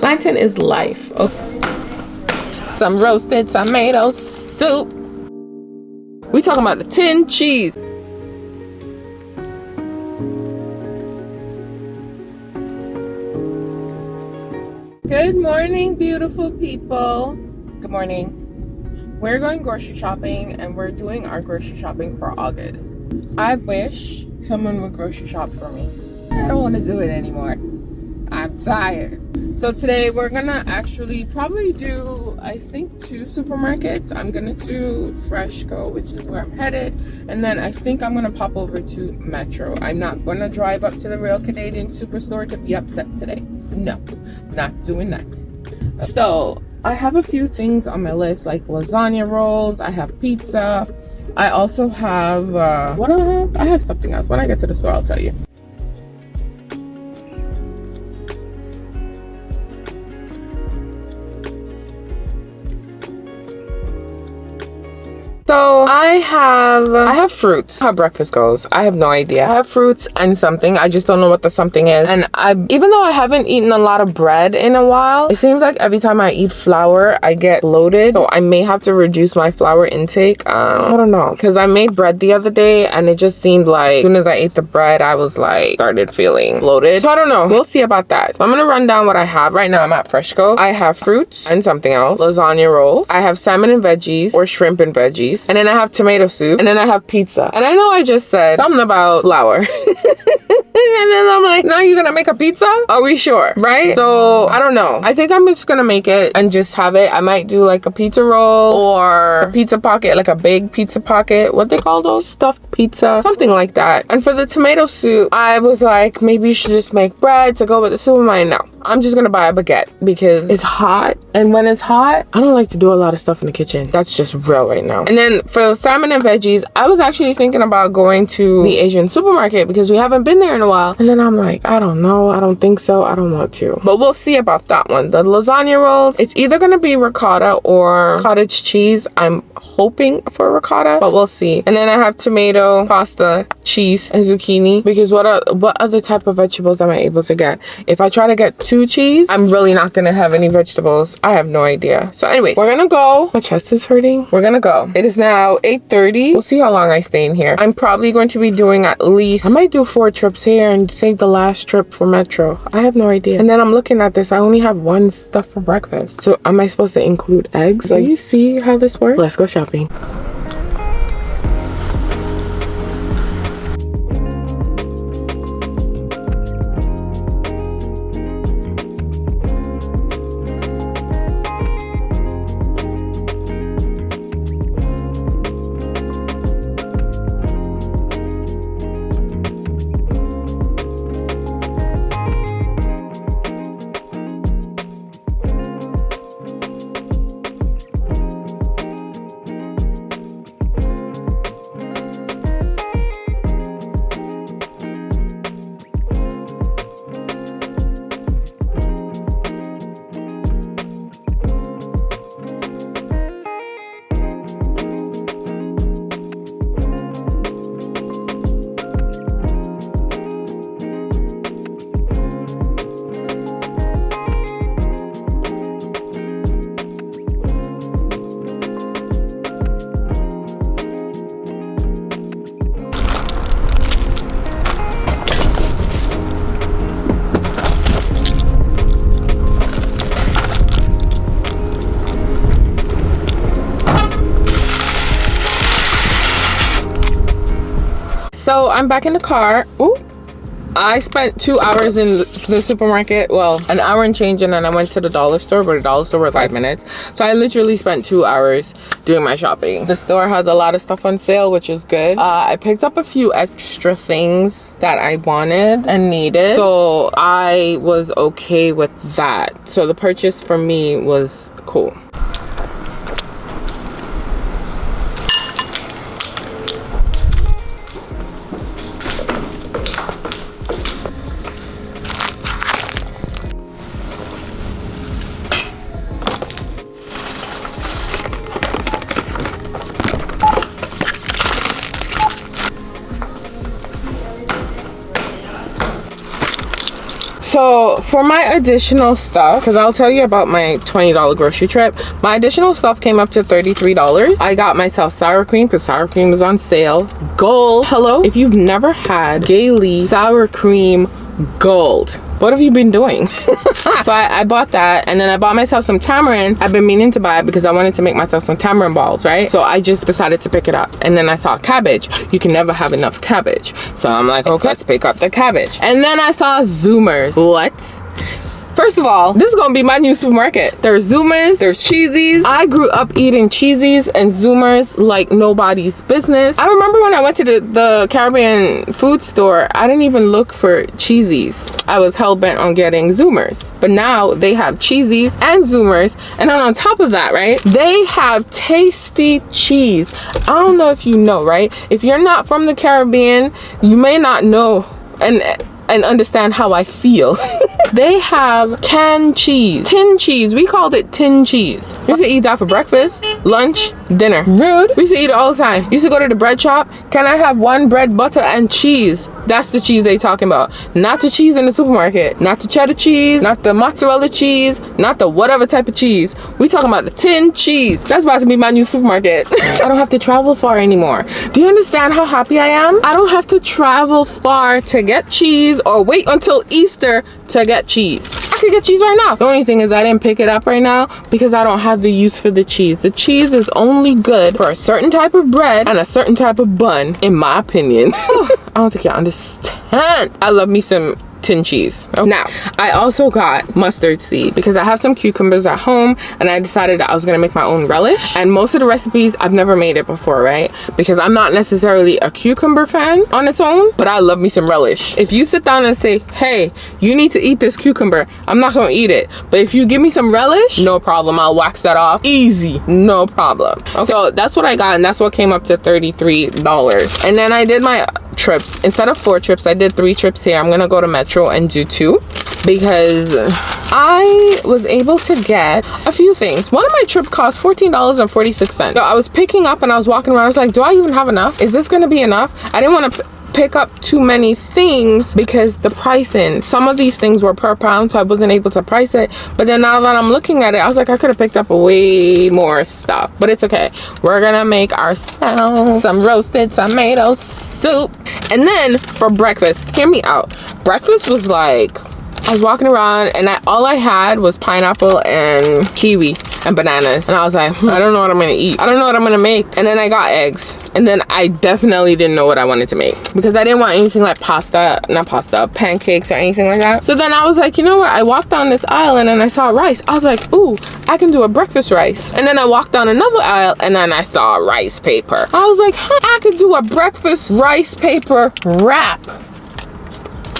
Plantain is life. Okay. Some roasted tomato soup. We talking about the tin cheese. Good morning, beautiful people. Good morning. We're going grocery shopping and we're doing our grocery shopping for August. I wish someone would grocery shop for me. I don't want to do it anymore. I'm tired. So today we're gonna actually probably do, I think, 2 supermarkets. I'm gonna do Freshco, which is where I'm headed, and then I think I'm gonna pop over to Metro. I'm not gonna drive up to the Real Canadian Superstore to be upset today. No, not doing that. So I have a few things on my list, like lasagna rolls. I have pizza. I also have what do I have? I have something else. When I get to the store, I'll tell you. So I have fruits. How breakfast goes, I have no idea. I have fruits and something. I just don't know what the something is. And even though I haven't eaten a lot of bread in a while, it seems like every time I eat flour, I get bloated. So I may have to reduce my flour intake. I don't know, because I made bread the other day and it just seemed like as soon as I ate the bread, I was like started feeling bloated. So I don't know. We'll see about that. So I'm gonna run down what I have right now. I'm at Freshco. I have fruits and something else. Lasagna rolls. I have salmon and veggies or shrimp and veggies. And then I have tomato soup. And then I have pizza. And I know I just said something about flour. And then I'm like, now you're gonna make a pizza? Are we sure? Right? So I don't know. I think I'm just gonna make it and just have it. I might do like a pizza roll or a pizza pocket, like a big pizza pocket. What they call those? Stuffed pizza. Something like that. And for the tomato soup, I was like, maybe you should just make bread to go with the soup. I'm like, no. I'm just gonna buy a baguette because it's hot. And when it's hot, I don't like to do a lot of stuff in the kitchen. That's just real right now. And then for the salmon and veggies, I was actually thinking about going to the Asian supermarket because we haven't been there in a while. And then I'm like, I don't know. I don't think so. I don't want to. But we'll see about that one. The lasagna rolls, it's either gonna be ricotta or cottage cheese. I'm hoping for ricotta, but we'll see. And then I have tomato, pasta, cheese, and zucchini because what other type of vegetables am I able to get? If I try to get 2 cheese, I'm really not gonna have any vegetables. I have no idea. So anyways, we're gonna go. My chest is hurting. We're gonna go. It is now 8:30. We'll see how long I stay in here. I'm probably going to be doing at least, I might do 4 trips here and save the last trip for Metro. I have no idea. And then I'm looking at this. I only have 1 stuff for breakfast. So am I supposed to include eggs? Do you see how this works? Let's go shopping. So I'm back in the car. Ooh. I spent 2 hours in the supermarket. Well, an hour and change, and then I went to the dollar store, but the dollar store was 5 minutes. So I literally spent 2 hours doing my shopping. The store has a lot of stuff on sale, which is good. I picked up a few extra things that I wanted and needed. So I was okay with that. So the purchase for me was cool. So for my additional stuff, because I'll tell you about my $20 grocery trip, my additional stuff came up to $33. I got myself sour cream because sour cream was on sale. Gold. Hello, if you've never had Gailey sour cream gold, what have you been doing? So I bought that, and then I bought myself some tamarind. I've been meaning to buy it because I wanted to make myself some tamarind balls, right? So I just decided to pick it up, and then I saw cabbage. You can never have enough cabbage. So I'm like, okay, let's pick up the cabbage. And then I saw Zoomers. What? First of all, this is gonna be my new supermarket. There's Zoomers, there's Cheesies. I grew up eating Cheesies and Zoomers like nobody's business. I remember when I went to the Caribbean food store, I didn't even look for Cheesies. I was hell-bent on getting Zoomers. But now they have Cheesies and Zoomers. And then on top of that, right, they have tasty cheese. I don't know if you know, right? If you're not from the Caribbean, you may not know and understand how I feel. They have canned cheese, tin cheese. We called it tin cheese. We used to eat that for breakfast, lunch, dinner. Rude. We used to eat it all the time. Used to go to the bread shop. Can I have one bread, butter, and cheese? That's the cheese they talking about. Not the cheese in the supermarket. Not the cheddar cheese. Not the mozzarella cheese. Not the whatever type of cheese. We talking about the tin cheese. That's about to be my new supermarket. I don't have to travel far anymore. Do you understand how happy I am? I don't have to travel far to get cheese or wait until Easter to get cheese. I could get cheese right now. The only thing is I didn't pick it up right now because I don't have the use for the cheese. The cheese is only good for a certain type of bread and a certain type of bun, in my opinion. I don't think y'all understand. I love me some tin cheese. Now, I also got mustard seed because I have some cucumbers at home, and I decided that I was gonna make my own relish. And most of the recipes, I've never made it before, right? Because I'm not necessarily a cucumber fan on its own, but I love me some relish. If you sit down and say, hey, you need to eat this cucumber, I'm not gonna eat it. But if you give me some relish, no problem, I'll wax that off. Easy, no problem. Okay. So that's what I got, and that's what came up to $33. And then I did my trips. Instead of 4 trips, I did 3 trips here. I'm gonna go to Metro and do 2 because I was able to get a few things. One of my trip cost $14.46. So I was picking up and I was walking around. I was like, do I even have enough? Is this gonna be enough? I didn't want to pick up too many things because the pricing, some of these things were per pound, so I wasn't able to price it. But then now that I'm looking at it, I was like, I could have picked up way more stuff, but it's okay. We're gonna make ourselves some roasted tomato soup. And then for breakfast, hear me out, breakfast was like, I was walking around and all I had was pineapple and kiwi and bananas, and I was like, I don't know what I'm gonna eat. I don't know what I'm gonna make. And then I got eggs, and then I definitely didn't know what I wanted to make because I didn't want anything like pancakes or anything like that. So then I was like, you know what? I walked down this aisle and then I saw rice. I was like, ooh, I can do a breakfast rice. And then I walked down another aisle and then I saw rice paper. I was like, I could do a breakfast rice paper wrap.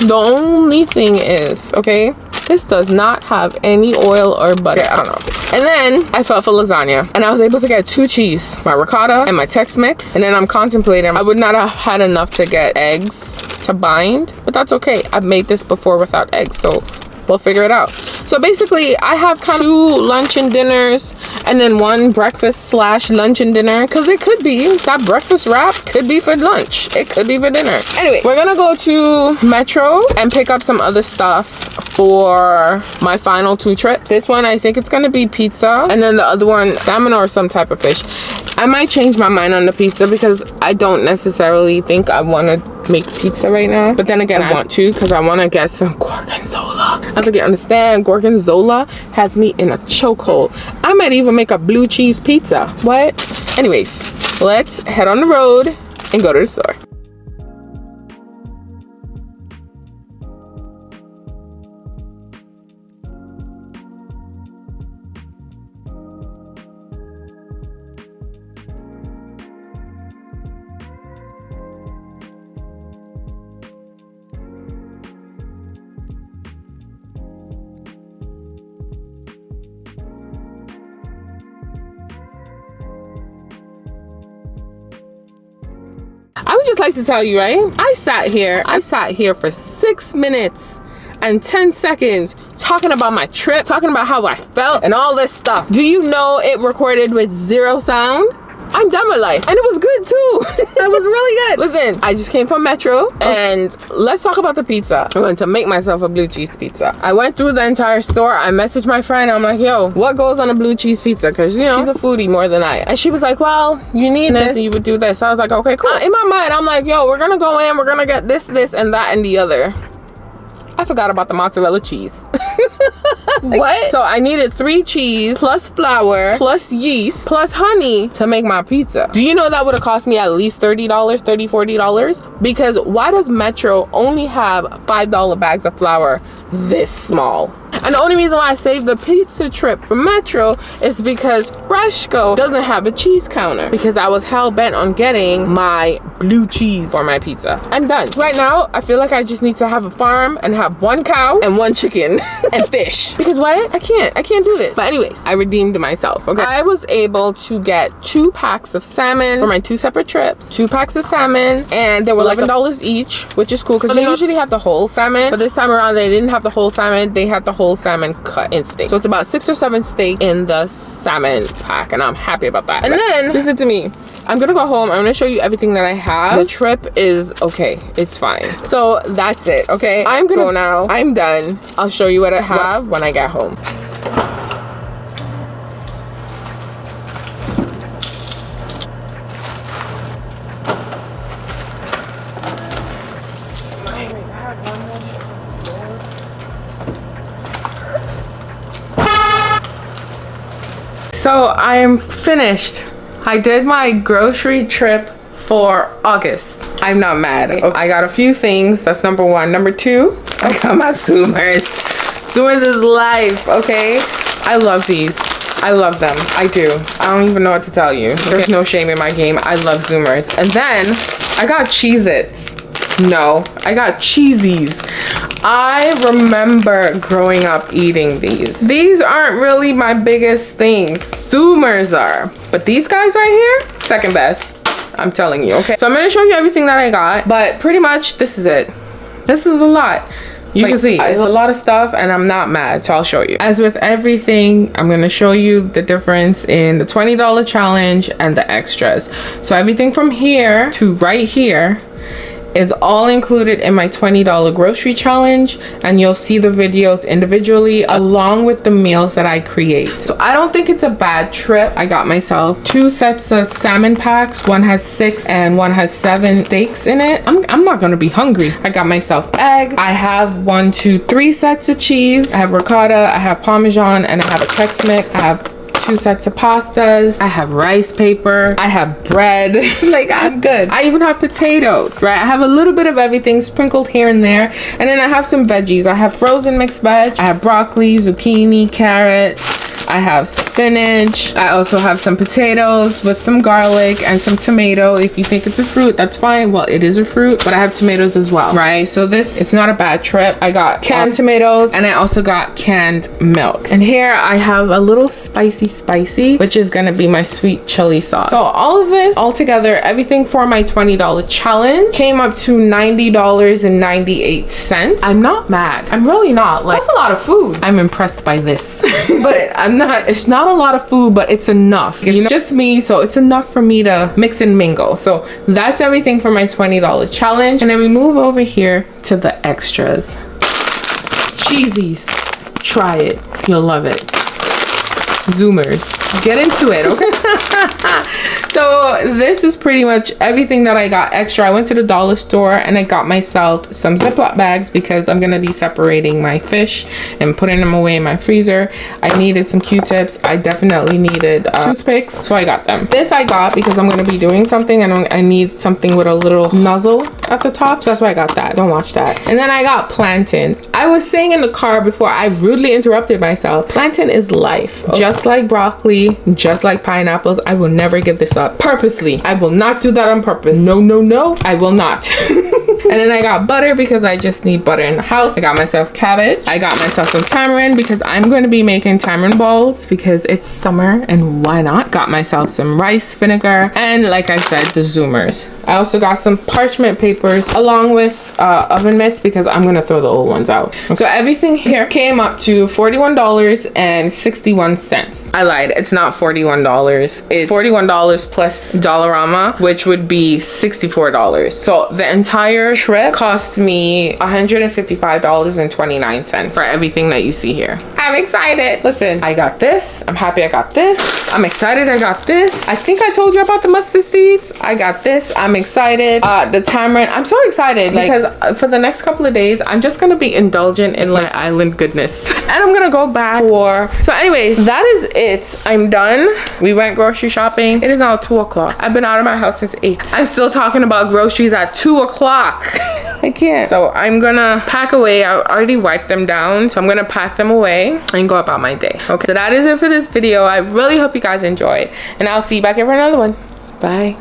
The only thing is, okay, this does not have any oil or butter. I don't know. And then I felt for lasagna, and I was able to get 2 cheese, my ricotta and my Tex-Mex. And then I'm contemplating, I would not have had enough to get eggs to bind, but that's okay. I've made this before without eggs, so we'll figure it out. So basically, I have kind of 2 lunch and dinners and then 1 breakfast / lunch and dinner, because it could be that breakfast wrap could be for lunch, it could be for dinner. Anyway, we're gonna go to Metro and pick up some other stuff for my final 2 trips. This one, I think it's gonna be pizza, and then the other one, salmon or some type of fish. I might change my mind on the pizza because I don't necessarily think I want to make pizza right now, but then again, I want to because I want to get some gorgonzola. I think you understand, gorgonzola has me in a chokehold. I might even make a blue cheese pizza. What? Anyways, let's head on the road and go to the store. I would just like to tell you, right? I sat here for 6 minutes and 10 seconds talking about my trip, talking about how I felt and all this stuff. Do you know it recorded with 0 sound? I'm done with life. And it was good too. It was really good. Listen, I just came from Metro, and let's talk about the pizza. I went to make myself a blue cheese pizza. I went through the entire store. I messaged my friend. I'm like, yo, what goes on a blue cheese pizza? Because, you know, she's a foodie more than I am. And she was like, well, you need this and you would do this. So I was like, okay, cool. In my mind, I'm like, yo, we're gonna go in, we're gonna get this, and that, and the other. I forgot about the mozzarella cheese. What? So I needed 3 cheese plus flour plus yeast plus honey to make my pizza. Do you know that would have cost me at least $30, $40? Because why does Metro only have $5 bags of flour this small? And the only reason why I saved the pizza trip from Metro is because Freshco doesn't have a cheese counter, because I was hell bent on getting my blue cheese for my pizza. I'm done. Right now, I feel like I just need to have a farm and have 1 cow and 1 chicken and fish. Because what? I can't do this. But anyways, I redeemed myself, okay? I was able to get 2 packs of salmon for my 2 separate trips. 2 packs of salmon, and they were like $11 each, which is cool because they usually have the whole salmon, but this time around they didn't have the whole salmon. They had the whole salmon cut in steak. So it's about 6 or 7 steaks in the salmon pack, and I'm happy about that. And then listen to me. I'm gonna go home. I'm gonna show you everything that I have. The trip is okay. It's fine. So that's it, okay? I'm gonna go now. I'm done. I'll show you what I have when I get home. So I am finished. I did my grocery trip for August. I'm not mad. I got a few things. That's number 1. Number 2, I got my Zoomers. Zoomers is life, okay? I love these. I love them. I do. I don't even know what to tell you. There's no shame in my game. I love Zoomers. And then I got Cheez-Its. No, I got Cheezies. I remember growing up eating these. These aren't really my biggest things. Zoomers are. But these guys right here, second best. I'm telling you, okay? So I'm gonna show you everything that I got, but pretty much this is it. This is a lot. You can see it's a lot of stuff, and I'm not mad, so I'll show you. As with everything, I'm gonna show you the difference in the $20 challenge and the extras. So everything from here to right here is all included in my $20 grocery challenge, and you'll see the videos individually along with the meals that I create. So I don't think it's a bad trip. I got myself 2 sets of salmon packs. One has 6 and one has 7 steaks in it. I'm not gonna be hungry. I got myself egg. I have 1, 2, 3 sets of cheese. I have ricotta, I have Parmesan, and I have a Tex-Mex. I have 2 sets of pastas. I have rice paper. I have bread. Like, I'm good. I even have potatoes, right? I have a little bit of everything sprinkled here and there. And then I have some veggies. I have frozen mixed veg. I have broccoli, zucchini, carrots. I have spinach. I also have some potatoes with some garlic and some tomato. If you think it's a fruit, that's fine. Well, it is a fruit, but I have tomatoes as well, right? So it's not a bad trip. I got canned tomatoes, and I also got canned milk. And here I have a little spicy, which is gonna be my sweet chili sauce. So all of this all together, everything for my $20 challenge came up to $90.98. I'm not mad. I'm really not. Like, that's a lot of food. I'm impressed by this. But it's not a lot of food, but it's enough. It's just me, so it's enough for me to mix and mingle. So that's everything for my $20 challenge. And then we move over here to the extras. Cheesies. Try it. You'll love it. Zoomers. Get into it, okay? So this is pretty much everything that I got extra. I went to the dollar store and I got myself some Ziploc bags because I'm gonna be separating my fish and putting them away in my freezer. I needed some Q-tips. I definitely needed toothpicks, so I got them. This I got because I'm gonna be doing something and I need something with a little nozzle at the top, so that's why I got that. Don't watch that. And then I got plantain. I was saying in the car before I rudely interrupted myself, plantain is life. Okay. Just like broccoli, just like pineapples, I will never give this up purposely. I will not do that on purpose. No, I will not. And then I got butter because I just need butter in the house. I got myself cabbage. I got myself some tamarind because I'm going to be making tamarind balls because it's summer and why not? Got myself some rice vinegar and, like I said, the Zoomers. I also got some parchment papers along with oven mitts because I'm going to throw the old ones out. So everything here came up to $41.61. I lied. It's not $41. It's $41 plus Dollarama, which would be $64. So the entire trip cost me $155.29 for everything that you see here. I'm excited. Listen, I got this. I'm happy I got this. I'm excited I got this. I think I told you about the mustard seeds. I got this. I'm excited. The tamarind. I'm so excited because for the next couple of days, I'm just going to be indulgent in like island goodness. And I'm going to go back for... So anyways, that is it. I'm done. We went grocery shopping. It is now 2 o'clock. I've been out of my house since 8. I'm still talking about groceries at 2 o'clock. I can't. So I'm gonna pack away. I already wiped them down, so I'm gonna pack them away and go about my day. Okay, so that is it for this video. I really hope you guys enjoyed, and I'll see you back here for another one. Bye.